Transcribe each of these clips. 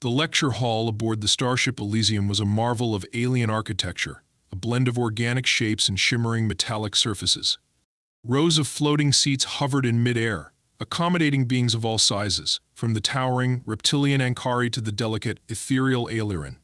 The lecture hall aboard the Starship Elysium was a marvel of alien architecture, a blend of organic shapes and shimmering metallic surfaces. Rows of floating seats hovered in mid-air, accommodating beings of all sizes, from the towering, reptilian Ankari to the delicate, ethereal Aileron.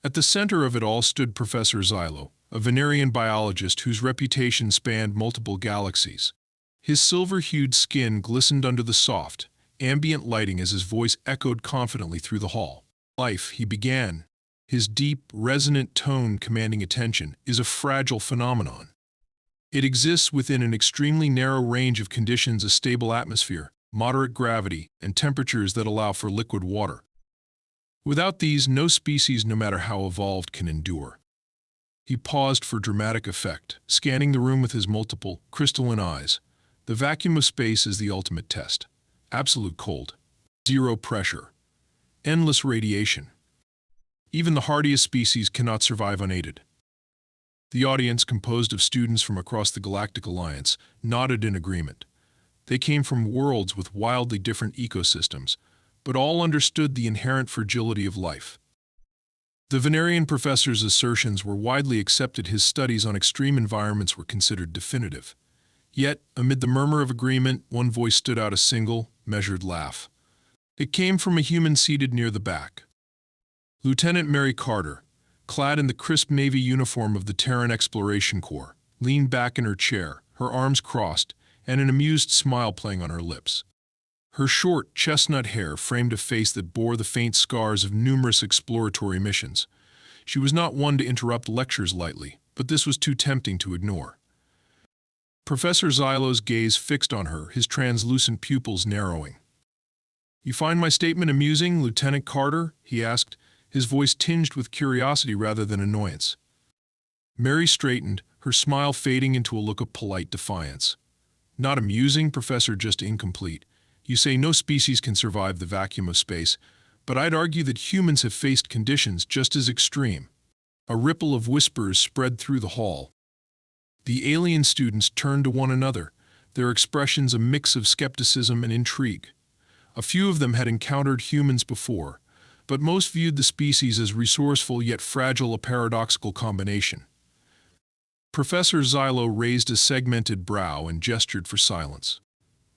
At the center of it all stood Professor Xylo, a Venerian biologist whose reputation spanned multiple galaxies. His silver-hued skin glistened under the soft, ambient lighting as his voice echoed confidently through the hall. Life, he began, his deep, resonant tone commanding attention, is a fragile phenomenon. It exists within an extremely narrow range of conditions: a stable atmosphere, moderate gravity, and temperatures that allow for liquid water. Without these, no species, no matter how evolved, can endure. He paused for dramatic effect, scanning the room with his multiple, crystalline eyes. The vacuum of space is the ultimate test. Absolute cold, zero pressure, endless radiation. Even the hardiest species cannot survive unaided. The audience, composed of students from across the Galactic Alliance, nodded in agreement. They came from worlds with wildly different ecosystems, but all understood the inherent fragility of life. The Venerian professor's assertions were widely accepted. His studies on extreme environments were considered definitive. Yet, amid the murmur of agreement, one voice stood out: a single, measured laugh. It came from a human seated near the back. Lieutenant Mary Carter, clad in the crisp navy uniform of the Terran Exploration Corps, leaned back in her chair, her arms crossed, and an amused smile playing on her lips. Her short, chestnut hair framed a face that bore the faint scars of numerous exploratory missions. She was not one to interrupt lectures lightly, but this was too tempting to ignore. Professor Xylo's gaze fixed on her, his translucent pupils narrowing. "You find my statement amusing, Lieutenant Carter?" he asked, his voice tinged with curiosity rather than annoyance. Mary straightened, her smile fading into a look of polite defiance. "Not amusing, Professor, just incomplete. You say no species can survive the vacuum of space, but I'd argue that humans have faced conditions just as extreme." A ripple of whispers spread through the hall. The alien students turned to one another, their expressions a mix of skepticism and intrigue. A few of them had encountered humans before, but most viewed the species as resourceful yet fragile, a paradoxical combination. Professor Xylo raised a segmented brow and gestured for silence.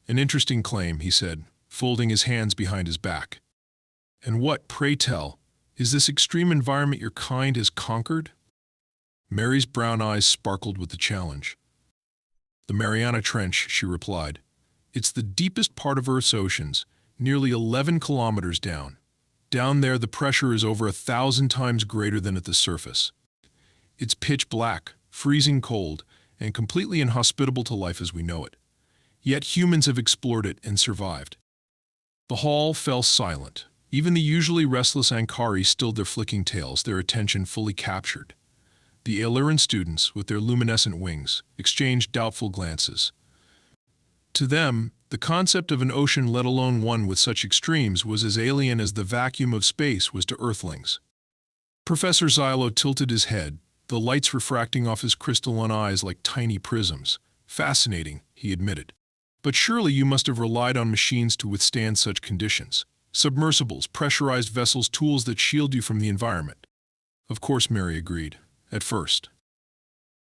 "An interesting claim," he said, folding his hands behind his back. "And what, pray tell, is this extreme environment your kind has conquered?" Mary's brown eyes sparkled with the challenge. "The Mariana Trench," she replied. "It's the deepest part of Earth's oceans, nearly 11 kilometers down. Down there, the pressure is over 1,000 times greater than at the surface. It's pitch black, freezing cold, and completely inhospitable to life as we know it. Yet humans have explored it and survived." The hall fell silent. Even the usually restless Ankari stilled their flicking tails, their attention fully captured. The Aileron students, with their luminescent wings, exchanged doubtful glances. To them, the concept of an ocean, let alone one with such extremes, was as alien as the vacuum of space was to Earthlings. Professor Xylo tilted his head, the lights refracting off his crystalline eyes like tiny prisms. "Fascinating," he admitted. "But surely you must have relied on machines to withstand such conditions. Submersibles, pressurized vessels, tools that shield you from the environment." "Of course," Mary agreed. "At first.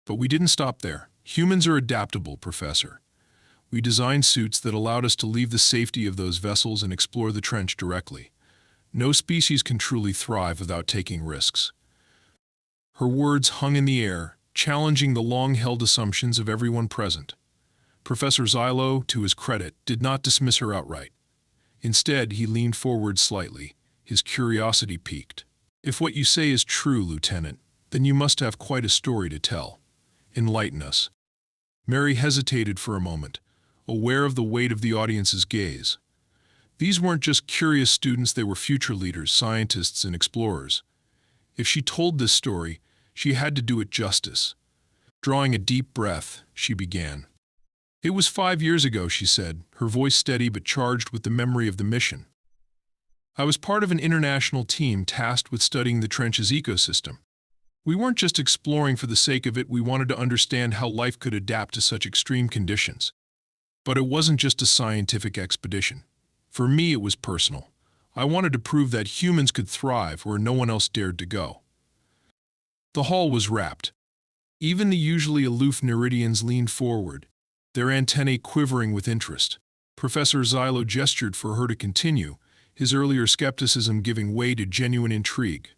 But we didn't stop there. Humans are adaptable, Professor. We designed suits that allowed us to leave the safety of those vessels and explore the trench directly. No species can truly thrive without taking risks." Her words hung in the air, challenging the long-held assumptions of everyone present. Professor Xylo, to his credit, did not dismiss her outright. Instead, he leaned forward slightly, his curiosity piqued. "If what you say is true, Lieutenant, then you must have quite a story to tell. Enlighten us." Mary hesitated for a moment, aware of the weight of the audience's gaze. These weren't just curious students, they were future leaders, scientists, and explorers. If she told this story, she had to do it justice. Drawing a deep breath, she began. "It was 5 years ago," she said, her voice steady but charged with the memory of the mission. "I was part of an international team tasked with studying the trench's ecosystem. We weren't just exploring for the sake of it, we wanted to understand how life could adapt to such extreme conditions. But it wasn't just a scientific expedition. For me, it was personal. I wanted to prove that humans could thrive where no one else dared to go. The hall was rapt. Even the usually aloof Neridians leaned forward, their antennae quivering with interest. Professor Xylo gestured for her to continue, his earlier skepticism giving way to genuine intrigue.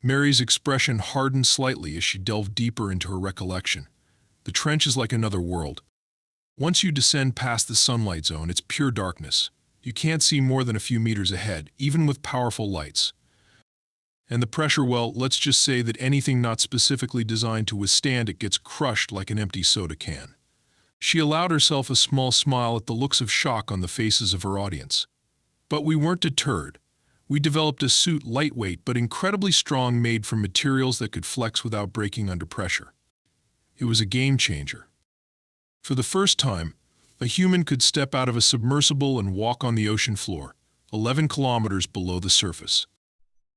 Mary's expression hardened slightly as she delved deeper into her recollection. The trench is like another world. Once you descend past the sunlight zone, it's pure darkness. You can't see more than a few meters ahead, even with powerful lights. And the pressure, well, let's just say that anything not specifically designed to withstand it gets crushed like an empty soda can. She allowed herself a small smile at the looks of shock on the faces of her audience. But we weren't deterred. We developed a suit lightweight but incredibly strong, made from materials that could flex without breaking under pressure. It was a game changer. For the first time, a human could step out of a submersible and walk on the ocean floor, 11 kilometers below the surface.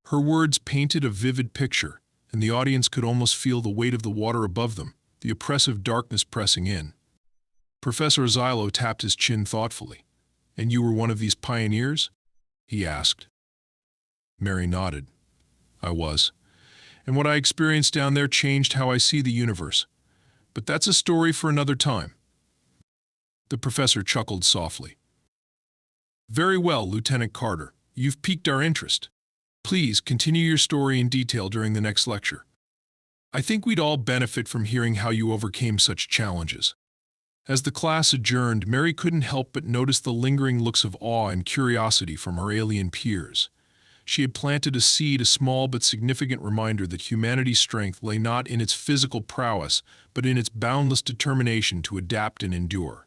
Her words painted a vivid picture, and the audience could almost feel the weight of the water above them, the oppressive darkness pressing in. Professor Xylo tapped his chin thoughtfully. "And you were one of these pioneers?" he asked. Mary nodded. "I was. And what I experienced down there changed how I see the universe. But that's a story for another time." The professor chuckled softly. "Very well, Lieutenant Carter. You've piqued our interest. Please continue your story in detail during the next lecture. I think we'd all benefit from hearing how you overcame such challenges." As the class adjourned, Mary couldn't help but notice the lingering looks of awe and curiosity from her alien peers. She had planted a seed, a small but significant reminder that humanity's strength lay not in its physical prowess, but in its boundless determination to adapt and endure.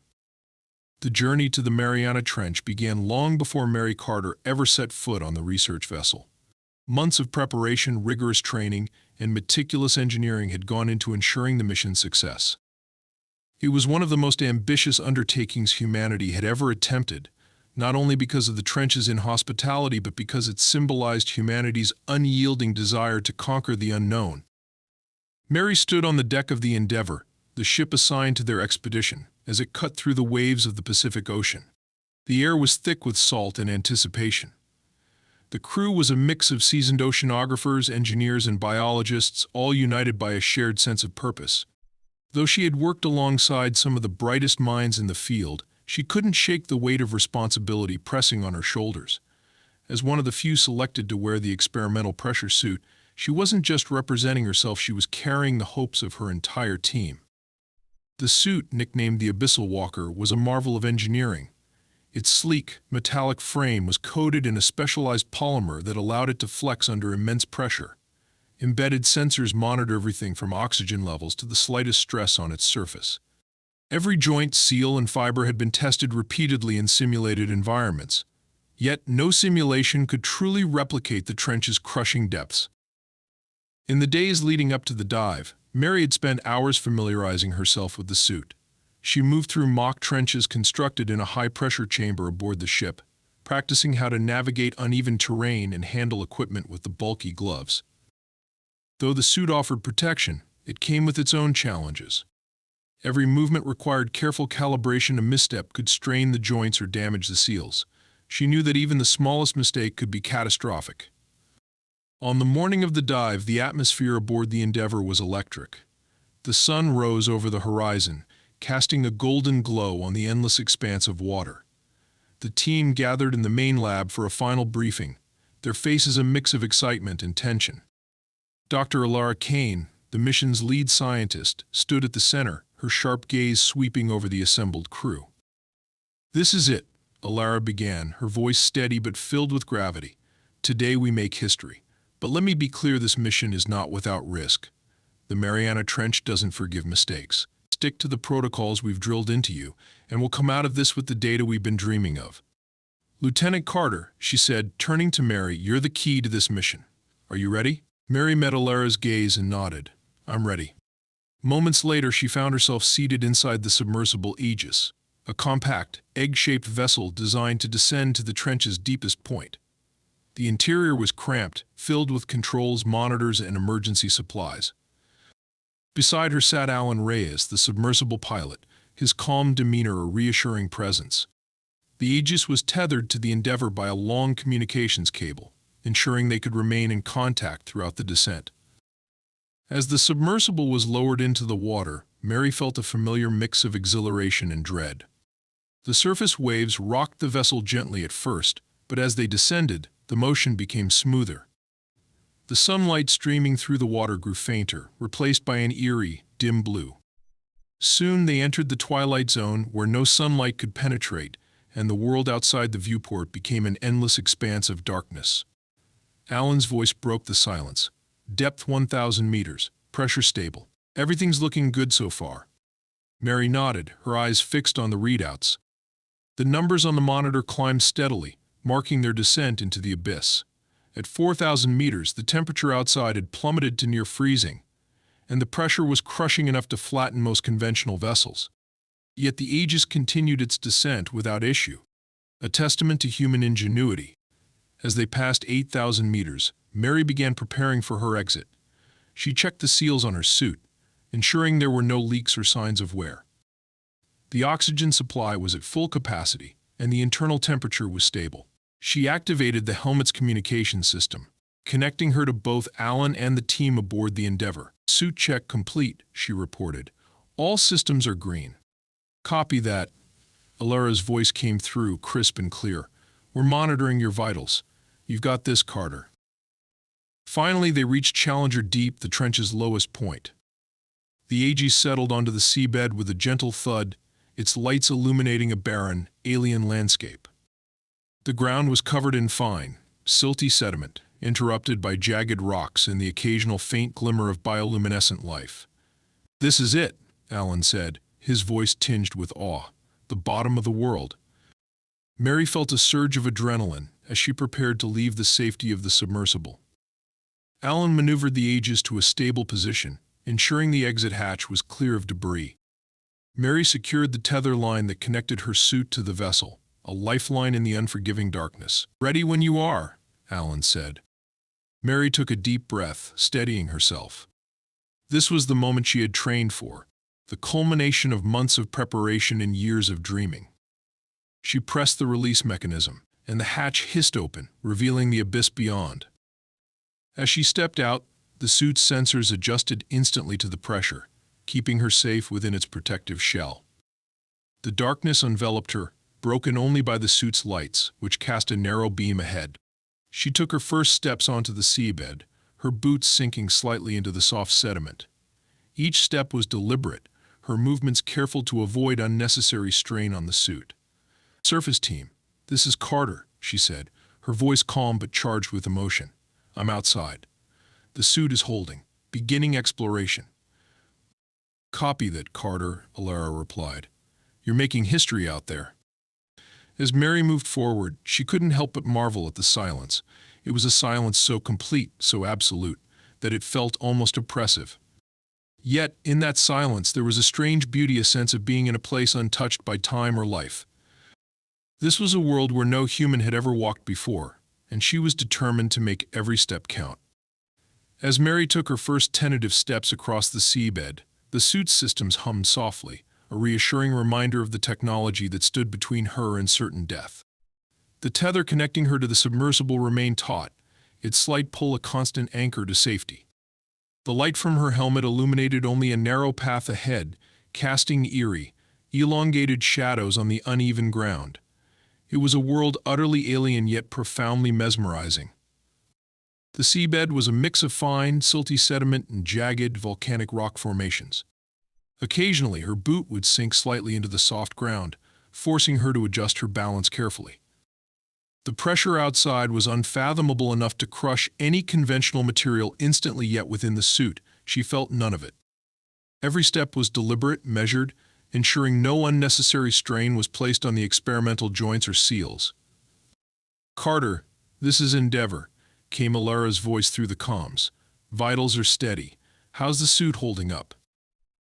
The journey to the Mariana Trench began long before Mary Carter ever set foot on the research vessel. Months of preparation, rigorous training, and meticulous engineering had gone into ensuring the mission's success. It was one of the most ambitious undertakings humanity had ever attempted, not only because of the trench's inhospitality, but because it symbolized humanity's unyielding desire to conquer the unknown. Mary stood on the deck of the Endeavour, the ship assigned to their expedition, as it cut through the waves of the Pacific Ocean. The air was thick with salt and anticipation. The crew was a mix of seasoned oceanographers, engineers, and biologists, all united by a shared sense of purpose. Though she had worked alongside some of the brightest minds in the field, she couldn't shake the weight of responsibility pressing on her shoulders. As one of the few selected to wear the experimental pressure suit, she wasn't just representing herself, she was carrying the hopes of her entire team. The suit, nicknamed the Abyssal Walker, was a marvel of engineering. Its sleek, metallic frame was coated in a specialized polymer that allowed it to flex under immense pressure. Embedded sensors monitor everything from oxygen levels to the slightest stress on its surface. Every joint, seal, and fiber had been tested repeatedly in simulated environments. Yet no simulation could truly replicate the trench's crushing depths. In the days leading up to the dive, Mary had spent hours familiarizing herself with the suit. She moved through mock trenches constructed in a high-pressure chamber aboard the ship, practicing how to navigate uneven terrain and handle equipment with the bulky gloves. Though the suit offered protection, it came with its own challenges. Every movement required careful calibration. A misstep could strain the joints or damage the seals. She knew that even the smallest mistake could be catastrophic. On the morning of the dive, the atmosphere aboard the Endeavour was electric. The sun rose over the horizon, casting a golden glow on the endless expanse of water. The team gathered in the main lab for a final briefing, their faces a mix of excitement and tension. Dr. Alara Kane, the mission's lead scientist, stood at the center, her sharp gaze sweeping over the assembled crew. "This is it," Alara began, her voice steady but filled with gravity. "Today we make history. But let me be clear, this mission is not without risk. The Mariana Trench doesn't forgive mistakes. Stick to the protocols we've drilled into you, and we'll come out of this with the data we've been dreaming of." "Lieutenant Carter," she said, turning to Mary, "you're the key to this mission. Are you ready?" Mary met Alara's gaze and nodded. "I'm ready." Moments later, she found herself seated inside the submersible Aegis, a compact, egg-shaped vessel designed to descend to the trench's deepest point. The interior was cramped, filled with controls, monitors, and emergency supplies. Beside her sat Alan Reyes, the submersible pilot, his calm demeanor a reassuring presence. The Aegis was tethered to the Endeavour by a long communications cable, ensuring they could remain in contact throughout the descent. As the submersible was lowered into the water, Mary felt a familiar mix of exhilaration and dread. The surface waves rocked the vessel gently at first, but as they descended, the motion became smoother. The sunlight streaming through the water grew fainter, replaced by an eerie, dim blue. Soon they entered the twilight zone where no sunlight could penetrate, and the world outside the viewport became an endless expanse of darkness. Alan's voice broke the silence. Depth 1,000 meters, pressure stable. Everything's looking good so far. Mary nodded, her eyes fixed on the readouts. The numbers on the monitor climbed steadily, marking their descent into the abyss. At 4,000 meters, the temperature outside had plummeted to near freezing, and the pressure was crushing enough to flatten most conventional vessels. Yet the Aegis continued its descent without issue, a testament to human ingenuity. As they passed 8,000 meters, Mary began preparing for her exit. She checked the seals on her suit, ensuring there were no leaks or signs of wear. The oxygen supply was at full capacity, and the internal temperature was stable. She activated the helmet's communication system, connecting her to both Alan and the team aboard the Endeavour. "Suit check complete," she reported. "All systems are green." "Copy that." Alara's voice came through, crisp and clear. "We're monitoring your vitals. You've got this, Carter." Finally, they reached Challenger Deep, the trench's lowest point. The Aegis settled onto the seabed with a gentle thud, its lights illuminating a barren, alien landscape. The ground was covered in fine, silty sediment, interrupted by jagged rocks and the occasional faint glimmer of bioluminescent life. "This is it," Alan said, his voice tinged with awe. "The bottom of the world." Mary felt a surge of adrenaline as she prepared to leave the safety of the submersible. Alan maneuvered the Aegis to a stable position, ensuring the exit hatch was clear of debris. Mary secured the tether line that connected her suit to the vessel, a lifeline in the unforgiving darkness. "Ready when you are," Alan said. Mary took a deep breath, steadying herself. This was the moment she had trained for, the culmination of months of preparation and years of dreaming. She pressed the release mechanism, and the hatch hissed open, revealing the abyss beyond. As she stepped out, the suit's sensors adjusted instantly to the pressure, keeping her safe within its protective shell. The darkness enveloped her, broken only by the suit's lights, which cast a narrow beam ahead. She took her first steps onto the seabed, her boots sinking slightly into the soft sediment. Each step was deliberate, her movements careful to avoid unnecessary strain on the suit. "Surface team, this is Carter," she said, her voice calm but charged with emotion. "I'm outside. The suit is holding. Beginning exploration." "Copy that, Carter," Alara replied. "You're making history out there." As Mary moved forward, she couldn't help but marvel at the silence. It was a silence so complete, so absolute, that it felt almost oppressive. Yet, in that silence, there was a strange beauty, a sense of being in a place untouched by time or life. This was a world where no human had ever walked before, and she was determined to make every step count. As Mary took her first tentative steps across the seabed, the suit's systems hummed softly, a reassuring reminder of the technology that stood between her and certain death. The tether connecting her to the submersible remained taut, its slight pull a constant anchor to safety. The light from her helmet illuminated only a narrow path ahead, casting eerie, elongated shadows on the uneven ground. It was a world utterly alien yet profoundly mesmerizing. The seabed was a mix of fine, silty sediment and jagged, volcanic rock formations. Occasionally, her boot would sink slightly into the soft ground, forcing her to adjust her balance carefully. The pressure outside was unfathomable enough to crush any conventional material instantly, yet within the suit, she felt none of it. Every step was deliberate, measured, ensuring no unnecessary strain was placed on the experimental joints or seals. "Carter, this is Endeavour," came Alara's voice through the comms. "Vitals are steady. How's the suit holding up?"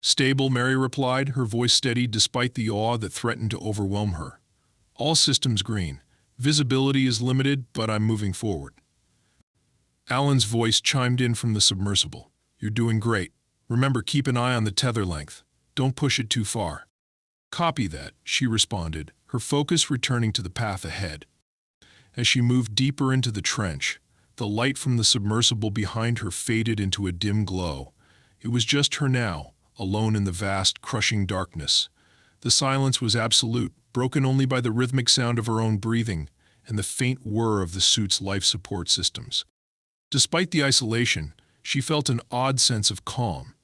"Stable," Mary replied, her voice steady despite the awe that threatened to overwhelm her. "All systems green. Visibility is limited, but I'm moving forward." Alan's voice chimed in from the submersible. "You're doing great. Remember, keep an eye on the tether length. Don't push it too far." "Copy that," she responded, her focus returning to the path ahead. As she moved deeper into the trench, the light from the submersible behind her faded into a dim glow. It was just her now, alone in the vast, crushing darkness. The silence was absolute, broken only by the rhythmic sound of her own breathing and the faint whir of the suit's life support systems. Despite the isolation, she felt an odd sense of calm.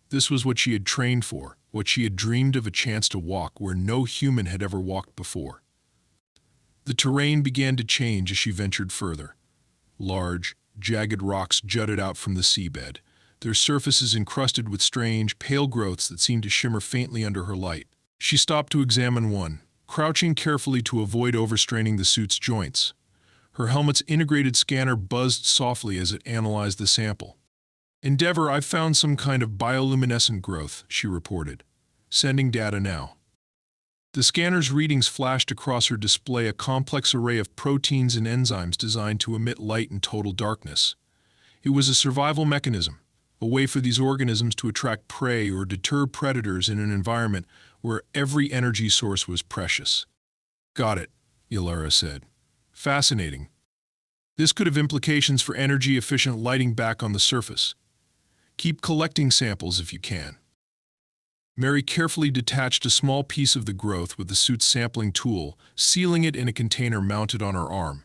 This was what she had trained for, what she had dreamed of, a chance to walk where no human had ever walked before. The terrain began to change as she ventured further. Large, jagged rocks jutted out from the seabed, their surfaces encrusted with strange, pale growths that seemed to shimmer faintly under her light. She stopped to examine one, crouching carefully to avoid overstraining the suit's joints. Her helmet's integrated scanner buzzed softly as it analyzed the sample. "Endeavor, I've found some kind of bioluminescent growth," she reported. "Sending data now." The scanner's readings flashed across her display, a complex array of proteins and enzymes designed to emit light in total darkness. It was a survival mechanism, a way for these organisms to attract prey or deter predators in an environment where every energy source was precious. "Got it," Ilara said. "Fascinating. This could have implications for energy-efficient lighting back on the surface. Keep collecting samples if you can." Mary carefully detached a small piece of the growth with the suit's sampling tool, sealing it in a container mounted on her arm.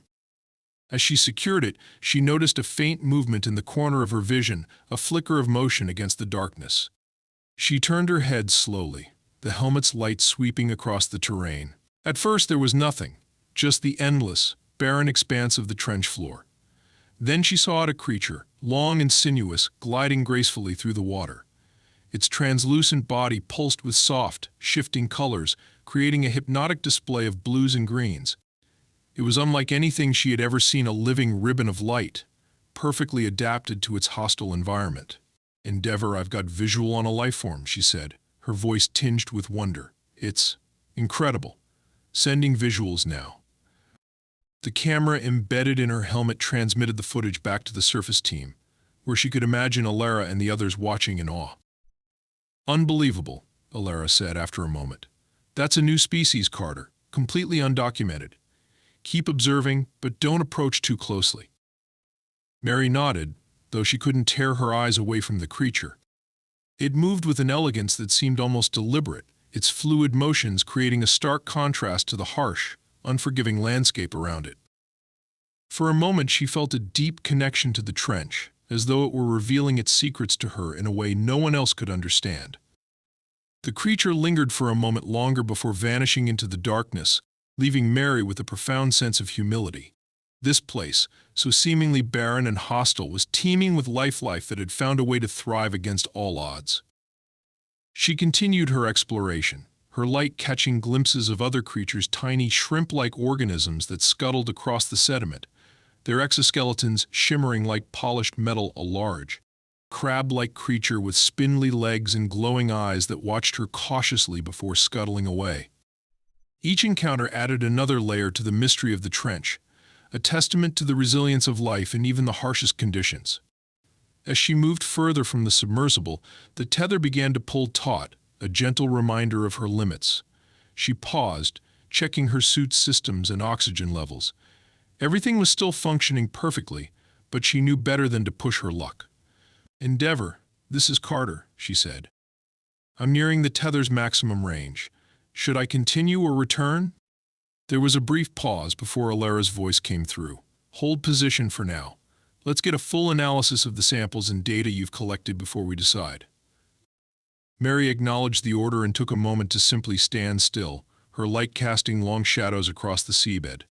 As she secured it, she noticed a faint movement in the corner of her vision, a flicker of motion against the darkness. She turned her head slowly, the helmet's light sweeping across the terrain. At first there was nothing, just the endless, barren expanse of the trench floor. Then she saw a creature, long and sinuous, gliding gracefully through the water. Its translucent body pulsed with soft, shifting colors, creating a hypnotic display of blues and greens. It was unlike anything she had ever seen, a living ribbon of light, perfectly adapted to its hostile environment. "Endeavor, I've got visual on a life form," she said, her voice tinged with wonder. "It's incredible. Sending visuals now." The camera embedded in her helmet transmitted the footage back to the surface team, where she could imagine Ilara and the others watching in awe. "Unbelievable," Ilara said after a moment. "That's a new species, Carter, completely undocumented. Keep observing, but don't approach too closely." Mary nodded, though she couldn't tear her eyes away from the creature. It moved with an elegance that seemed almost deliberate, its fluid motions creating a stark contrast to the harsh, unforgiving landscape around it. For a moment she felt a deep connection to the trench, as though it were revealing its secrets to her in a way no one else could understand. The creature lingered for a moment longer before vanishing into the darkness, leaving Mary with a profound sense of humility. This place, so seemingly barren and hostile, was teeming with life that had found a way to thrive against all odds. She continued her exploration, her light catching glimpses of other creatures, tiny shrimp-like organisms that scuttled across the sediment, their exoskeletons shimmering like polished metal. A large, crab-like creature with spindly legs and glowing eyes that watched her cautiously before scuttling away. Each encounter added another layer to the mystery of the trench, a testament to the resilience of life in even the harshest conditions. As she moved further from the submersible, the tether began to pull taut, a gentle reminder of her limits. She paused, checking her suit's systems and oxygen levels. Everything was still functioning perfectly, but she knew better than to push her luck. "Endeavor, this is Carter," she said. "I'm nearing the tether's maximum range. Should I continue or return?" There was a brief pause before Ilara's voice came through. "Hold position for now. Let's get a full analysis of the samples and data you've collected before we decide." Mary acknowledged the order and took a moment to simply stand still, her light casting long shadows across the seabed.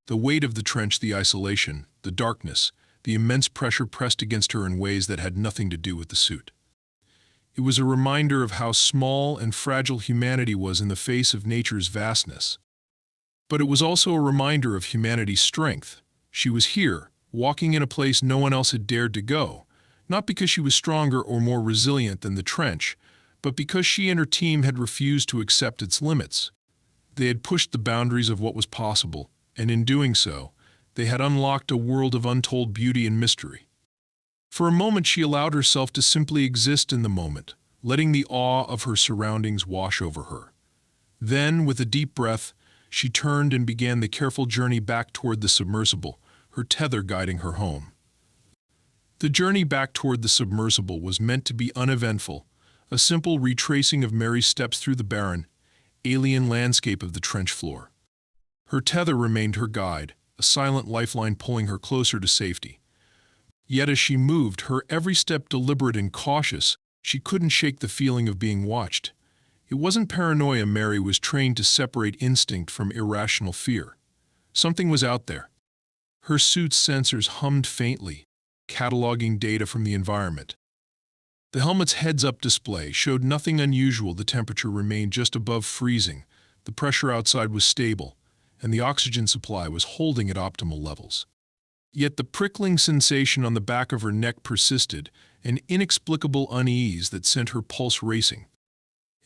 The weight of the trench, the isolation, the darkness, the immense pressure pressed against her in ways that had nothing to do with the suit. It was a reminder of how small and fragile humanity was in the face of nature's vastness. But it was also a reminder of humanity's strength. She was here, walking in a place no one else had dared to go, not because she was stronger or more resilient than the trench, but because she and her team had refused to accept its limits. They had pushed the boundaries of what was possible, and in doing so, they had unlocked a world of untold beauty and mystery. For a moment she allowed herself to simply exist in the moment, letting the awe of her surroundings wash over her. Then, with a deep breath, she turned and began the careful journey back toward the submersible, her tether guiding her home. The journey back toward the submersible was meant to be uneventful, a simple retracing of Mary's steps through the barren, alien landscape of the trench floor. Her tether remained her guide, a silent lifeline pulling her closer to safety. Yet as she moved, her every step deliberate and cautious, she couldn't shake the feeling of being watched. It wasn't paranoia. Mary was trained to separate instinct from irrational fear. Something was out there. Her suit's sensors hummed faintly, cataloging data from the environment. The helmet's heads-up display showed nothing unusual. The temperature remained just above freezing, the pressure outside was stable, and the oxygen supply was holding at optimal levels. Yet the prickling sensation on the back of her neck persisted, an inexplicable unease that sent her pulse racing.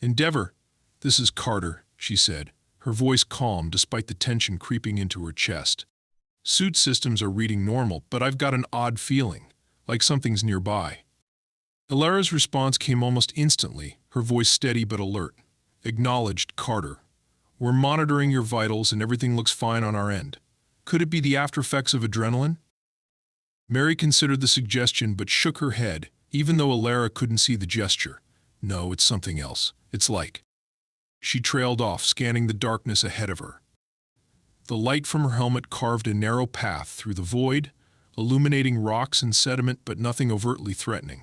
"Endeavor, this is Carter," she said, her voice calm despite the tension creeping into her chest. "Suit systems are reading normal, but I've got an odd feeling, like something's nearby." Alara's response came almost instantly, her voice steady but alert. "Acknowledged, Carter. We're monitoring your vitals and everything looks fine on our end. Could it be the aftereffects of adrenaline?" Mary considered the suggestion but shook her head, even though Alara couldn't see the gesture. "No, it's something else. It's like..." She trailed off, scanning the darkness ahead of her. The light from her helmet carved a narrow path through the void, illuminating rocks and sediment but nothing overtly threatening.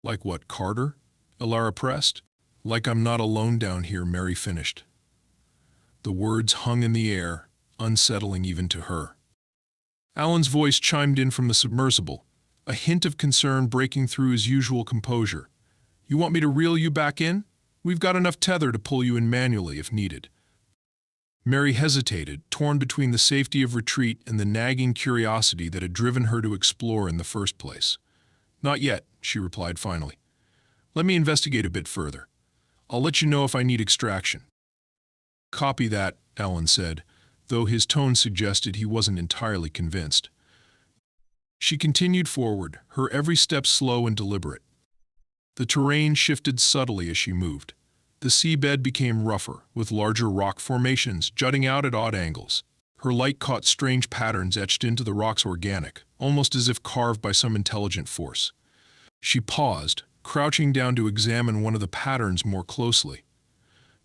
"Like what, Carter?" Alara pressed. "Like I'm not alone down here," Mary finished. The words hung in the air, unsettling even to her. Alan's voice chimed in from the submersible, a hint of concern breaking through his usual composure. "You want me to reel you back in? We've got enough tether to pull you in manually if needed." Mary hesitated, torn between the safety of retreat and the nagging curiosity that had driven her to explore in the first place. "Not yet," she replied finally. "Let me investigate a bit further. I'll let you know if I need extraction." "Copy that," Alan said, though his tone suggested he wasn't entirely convinced. She continued forward, her every step slow and deliberate. The terrain shifted subtly as she moved. The seabed became rougher, with larger rock formations jutting out at odd angles. Her light caught strange patterns etched into the rocks, organic, almost as if carved by some intelligent force. She paused, crouching down to examine one of the patterns more closely.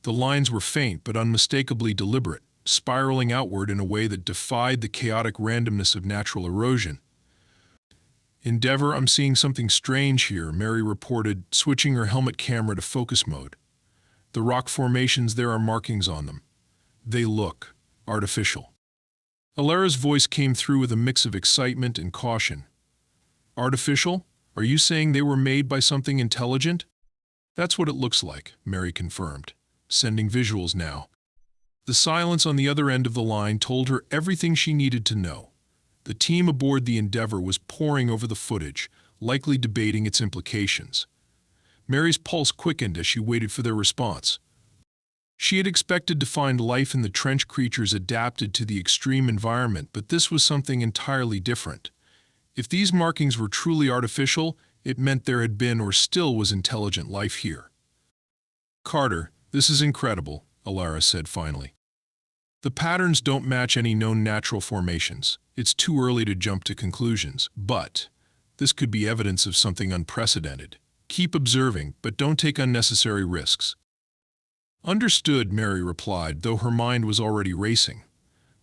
The lines were faint but unmistakably deliberate, spiraling outward in a way that defied the chaotic randomness of natural erosion. "Endeavor, I'm seeing something strange here," Mary reported, switching her helmet camera to focus mode. "The rock formations, there are markings on them. They look artificial." Alara's voice came through with a mix of excitement and caution. "Artificial? Are you saying they were made by something intelligent?" "That's what it looks like," Mary confirmed, sending visuals now. The silence on the other end of the line told her everything she needed to know. The team aboard the Endeavor was poring over the footage, likely debating its implications. Mary's pulse quickened as she waited for their response. She had expected to find life in the trench creatures adapted to the extreme environment, but this was something entirely different. If these markings were truly artificial, it meant there had been or still was intelligent life here. "Carter, this is incredible," Alara said finally. "The patterns don't match any known natural formations. It's too early to jump to conclusions, but this could be evidence of something unprecedented. Keep observing, but don't take unnecessary risks." "Understood," Mary replied, though her mind was already racing.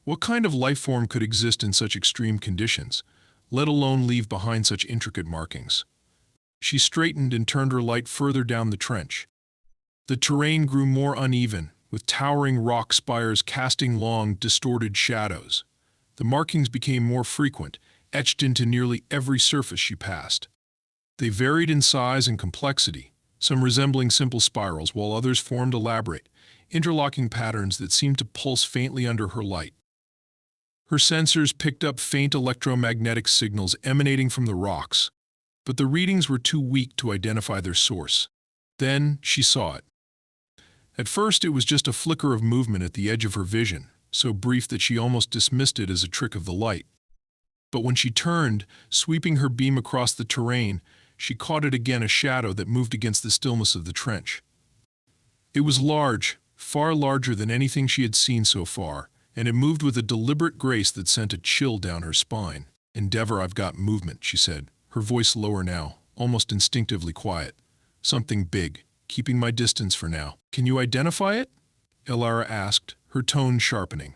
What kind of life form could exist in such extreme conditions, let alone leave behind such intricate markings? She straightened and turned her light further down the trench. The terrain grew more uneven, with towering rock spires casting long, distorted shadows. The markings became more frequent, etched into nearly every surface she passed. They varied in size and complexity, some resembling simple spirals, while others formed elaborate, interlocking patterns that seemed to pulse faintly under her light. Her sensors picked up faint electromagnetic signals emanating from the rocks, but the readings were too weak to identify their source. Then she saw it. At first, it was just a flicker of movement at the edge of her vision, so brief that she almost dismissed it as a trick of the light. But when she turned, sweeping her beam across the terrain, she caught it again, a shadow that moved against the stillness of the trench. It was large, far larger than anything she had seen so far, and it moved with a deliberate grace that sent a chill down her spine. "Endeavor, I've got movement," she said, her voice lower now, almost instinctively quiet. "Something big, keeping my distance for now." "Can you identify it?" Elara asked, her tone sharpening.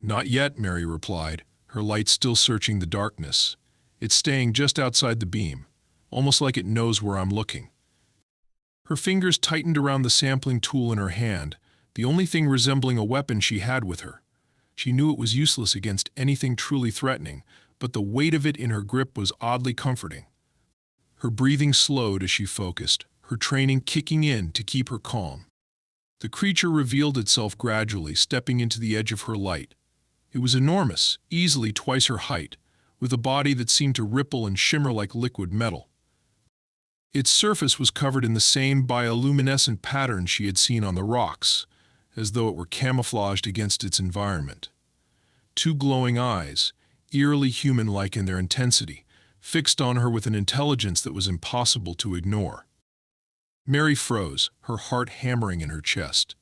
"Not yet," Mary replied, her light still searching the darkness. "It's staying just outside the beam, almost like it knows where I'm looking." Her fingers tightened around the sampling tool in her hand, the only thing resembling a weapon she had with her. She knew it was useless against anything truly threatening, but the weight of it in her grip was oddly comforting. Her breathing slowed as she focused, her training kicking in to keep her calm. The creature revealed itself gradually, stepping into the edge of her light. It was enormous, easily twice her height, with a body that seemed to ripple and shimmer like liquid metal. Its surface was covered in the same bioluminescent pattern she had seen on the rocks, as though it were camouflaged against its environment. Two glowing eyes, eerily human-like in their intensity, fixed on her with an intelligence that was impossible to ignore. Mary froze, her heart hammering in her chest.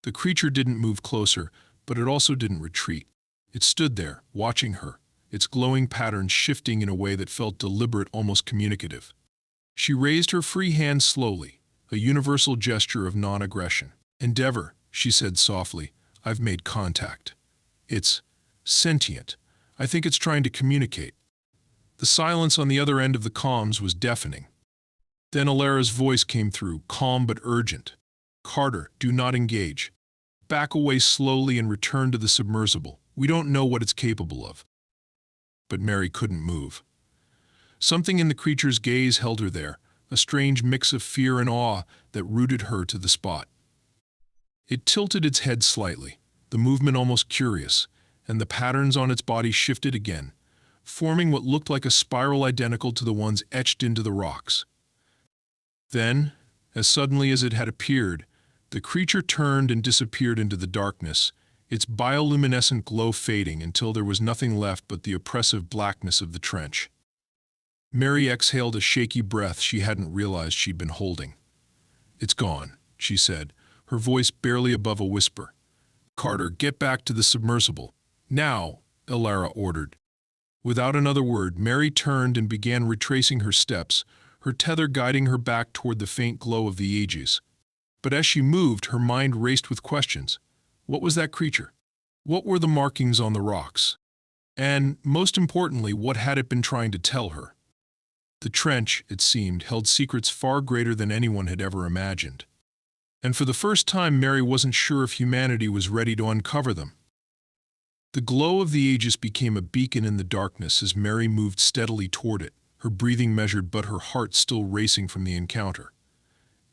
The creature didn't move closer, but it also didn't retreat. It stood there, watching her, its glowing patterns shifting in a way that felt deliberate, almost communicative. She raised her free hand slowly, a universal gesture of non-aggression. "Endeavor," she said softly, "I've made contact. It's sentient. I think it's trying to communicate." The silence on the other end of the comms was deafening. Then Elara's voice came through, calm but urgent. "Carter, do not engage. Back away slowly and return to the submersible. We don't know what it's capable of." But Mary couldn't move. Something in the creature's gaze held her there, a strange mix of fear and awe that rooted her to the spot. It tilted its head slightly, the movement almost curious, and the patterns on its body shifted again, forming what looked like a spiral identical to the ones etched into the rocks. Then, as suddenly as it had appeared, the creature turned and disappeared into the darkness, its bioluminescent glow fading until there was nothing left but the oppressive blackness of the trench. Mary exhaled a shaky breath she hadn't realized she'd been holding. "It's gone," she said, her voice barely above a whisper. "Carter, get back to the submersible. Now," Elara ordered. Without another word, Mary turned and began retracing her steps, her tether guiding her back toward the faint glow of the ages. But as she moved, her mind raced with questions. What was that creature? What were the markings on the rocks? And, most importantly, what had it been trying to tell her? The trench, it seemed, held secrets far greater than anyone had ever imagined. And for the first time, Mary wasn't sure if humanity was ready to uncover them. The glow of the aegis became a beacon in the darkness as Mary moved steadily toward it, her breathing measured but her heart still racing from the encounter.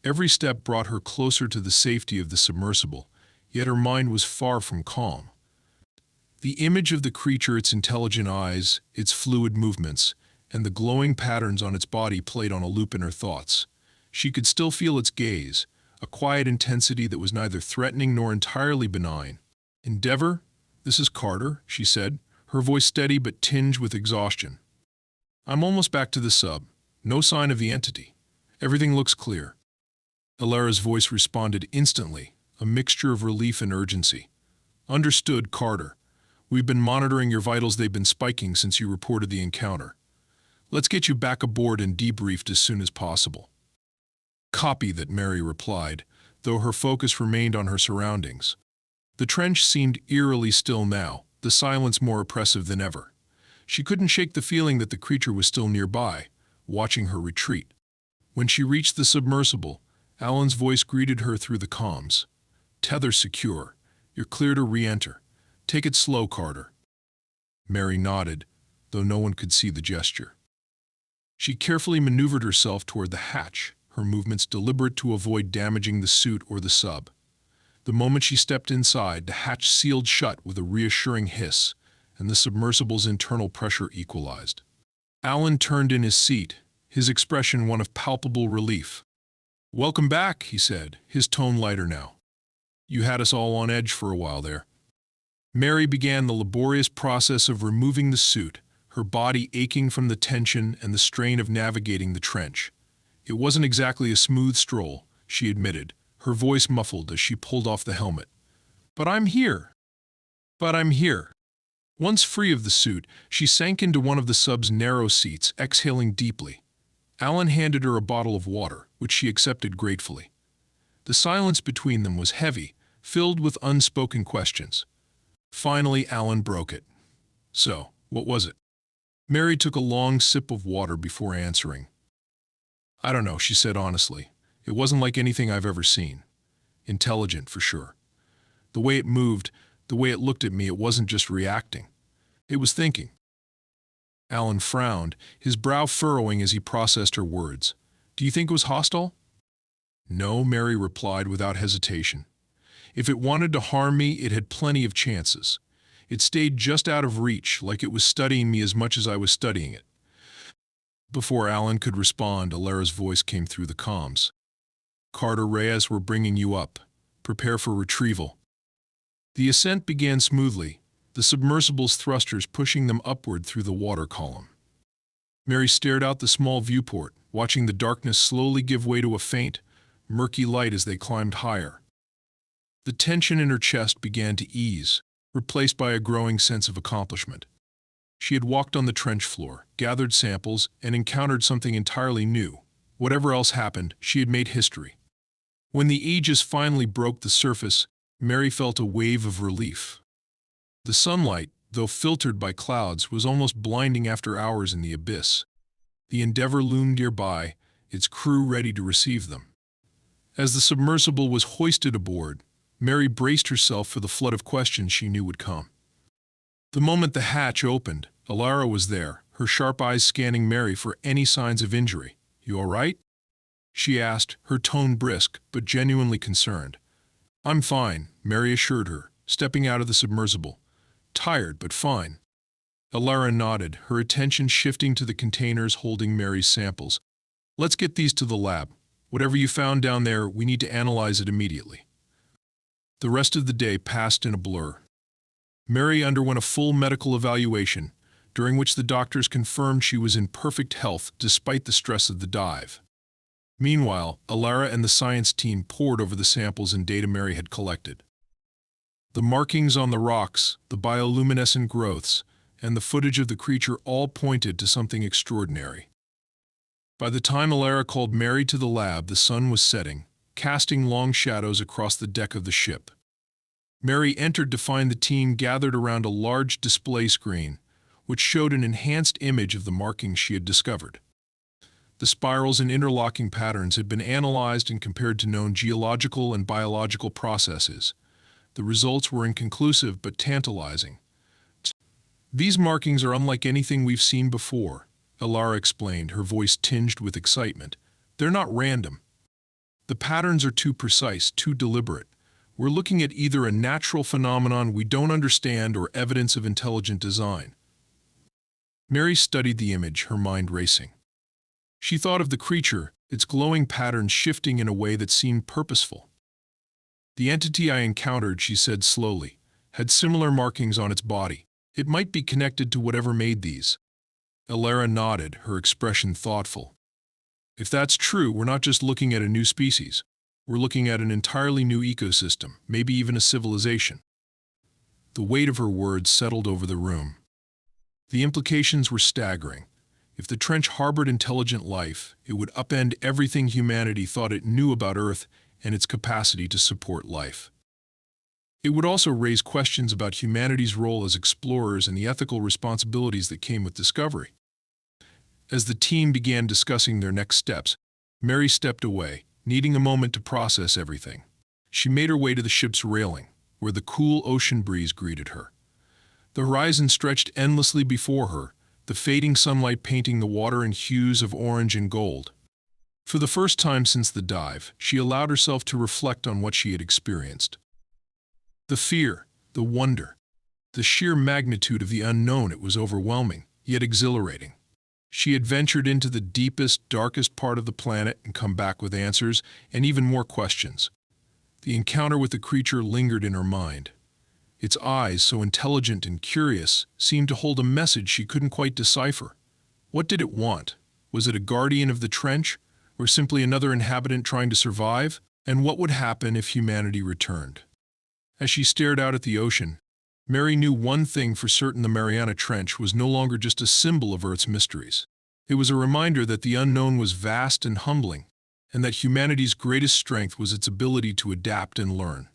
Every step brought her closer to the safety of the submersible, yet her mind was far from calm. The image of the creature, its intelligent eyes, its fluid movements, and the glowing patterns on its body played on a loop in her thoughts. She could still feel its gaze, a quiet intensity that was neither threatening nor entirely benign. "Endeavor, this is Carter," she said, her voice steady but tinged with exhaustion. "I'm almost back to the sub. No sign of the entity. Everything looks clear." Elara's voice responded instantly, a mixture of relief and urgency. "Understood, Carter. We've been monitoring your vitals. They've been spiking since you reported the encounter. Let's get you back aboard and debriefed as soon as possible." "Copy that," Mary replied, though her focus remained on her surroundings. The trench seemed eerily still now, the silence more oppressive than ever. She couldn't shake the feeling that the creature was still nearby, watching her retreat. When she reached the submersible, Alan's voice greeted her through the comms. "Tether secure. You're clear to re-enter. Take it slow, Carter." Mary nodded, though no one could see the gesture. She carefully maneuvered herself toward the hatch, her movements deliberate to avoid damaging the suit or the sub. The moment she stepped inside, the hatch sealed shut with a reassuring hiss, and the submersible's internal pressure equalized. Alan turned in his seat, his expression one of palpable relief. "Welcome back," he said, his tone lighter now. "You had us all on edge for a while there." Mary began the laborious process of removing the suit, her body aching from the tension and the strain of navigating the trench. It wasn't exactly a smooth stroll, she admitted, her voice muffled as she pulled off the helmet. "But I'm here. But I'm here." Once free of the suit, she sank into one of the sub's narrow seats, exhaling deeply. Alan handed her a bottle of water, which she accepted gratefully. The silence between them was heavy, filled with unspoken questions. Finally, Alan broke it. "So, what was it?" Mary took a long sip of water before answering. "I don't know," she said honestly. "It wasn't like anything I've ever seen. Intelligent, for sure. The way it moved, the way it looked at me, it wasn't just reacting. It was thinking." Alan frowned, his brow furrowing as he processed her words. "Do you think it was hostile?" "No," Mary replied without hesitation. "If it wanted to harm me, it had plenty of chances. It stayed just out of reach, like it was studying me as much as I was studying it." Before Alan could respond, Alara's voice came through the comms. "Carter, Reyes, we're bringing you up. Prepare for retrieval." The ascent began smoothly, the submersible's thrusters pushing them upward through the water column. Mary stared out the small viewport, watching the darkness slowly give way to a faint, murky light as they climbed higher. The tension in her chest began to ease, replaced by a growing sense of accomplishment. She had walked on the trench floor, gathered samples, and encountered something entirely new. Whatever else happened, she had made history. When the Aegis finally broke the surface, Mary felt a wave of relief. The sunlight, though filtered by clouds, was almost blinding after hours in the abyss. The Endeavour loomed nearby, its crew ready to receive them. As the submersible was hoisted aboard, Mary braced herself for the flood of questions she knew would come. The moment the hatch opened, Alara was there, her sharp eyes scanning Mary for any signs of injury. "You all right?" she asked, her tone brisk but genuinely concerned. "I'm fine," Mary assured her, stepping out of the submersible. "Tired, but fine." Alara nodded, her attention shifting to the containers holding Mary's samples. "Let's get these to the lab. Whatever you found down there, we need to analyze it immediately." The rest of the day passed in a blur. Mary underwent a full medical evaluation, during which the doctors confirmed she was in perfect health despite the stress of the dive. Meanwhile, Alara and the science team pored over the samples and data Mary had collected. The markings on the rocks, the bioluminescent growths, and the footage of the creature all pointed to something extraordinary. By the time Alara called Mary to the lab, the sun was setting, casting long shadows across the deck of the ship. Mary entered to find the team gathered around a large display screen, which showed an enhanced image of the markings she had discovered. The spirals and interlocking patterns had been analyzed and compared to known geological and biological processes. The results were inconclusive but tantalizing. "These markings are unlike anything we've seen before," Alara explained, her voice tinged with excitement. "They're not random. The patterns are too precise, too deliberate. We're looking at either a natural phenomenon we don't understand or evidence of intelligent design." Mary studied the image, her mind racing. She thought of the creature, its glowing patterns shifting in a way that seemed purposeful. "The entity I encountered," she said slowly, "had similar markings on its body. It might be connected to whatever made these." Alara nodded, her expression thoughtful. "If that's true, we're not just looking at a new species. We're looking at an entirely new ecosystem, maybe even a civilization." The weight of her words settled over the room. The implications were staggering. If the trench harbored intelligent life, it would upend everything humanity thought it knew about Earth and its capacity to support life. It would also raise questions about humanity's role as explorers and the ethical responsibilities that came with discovery. As the team began discussing their next steps, Mary stepped away, needing a moment to process everything. She made her way to the ship's railing, where the cool ocean breeze greeted her. The horizon stretched endlessly before her, the fading sunlight painting the water in hues of orange and gold. For the first time since the dive, she allowed herself to reflect on what she had experienced. The fear, the wonder, the sheer magnitude of the unknown, it was overwhelming, yet exhilarating. She had ventured into the deepest, darkest part of the planet and come back with answers and even more questions. The encounter with the creature lingered in her mind. Its eyes, so intelligent and curious, seemed to hold a message she couldn't quite decipher. What did it want? Was it a guardian of the trench, or simply another inhabitant trying to survive? And what would happen if humanity returned? As she stared out at the ocean, Mary knew one thing for certain: the Mariana Trench was no longer just a symbol of Earth's mysteries. It was a reminder that the unknown was vast and humbling, and that humanity's greatest strength was its ability to adapt and learn.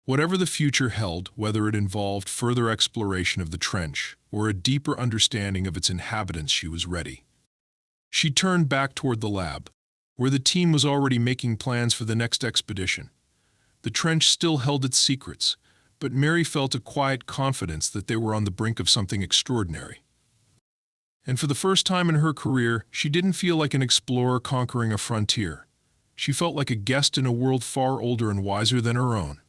Whatever the future held, whether it involved further exploration of the trench or a deeper understanding of its inhabitants, she was ready. She turned back toward the lab, where the team was already making plans for the next expedition. The trench still held its secrets, but Mary felt a quiet confidence that they were on the brink of something extraordinary. And for the first time in her career, she didn't feel like an explorer conquering a frontier. She felt like a guest in a world far older and wiser than her own.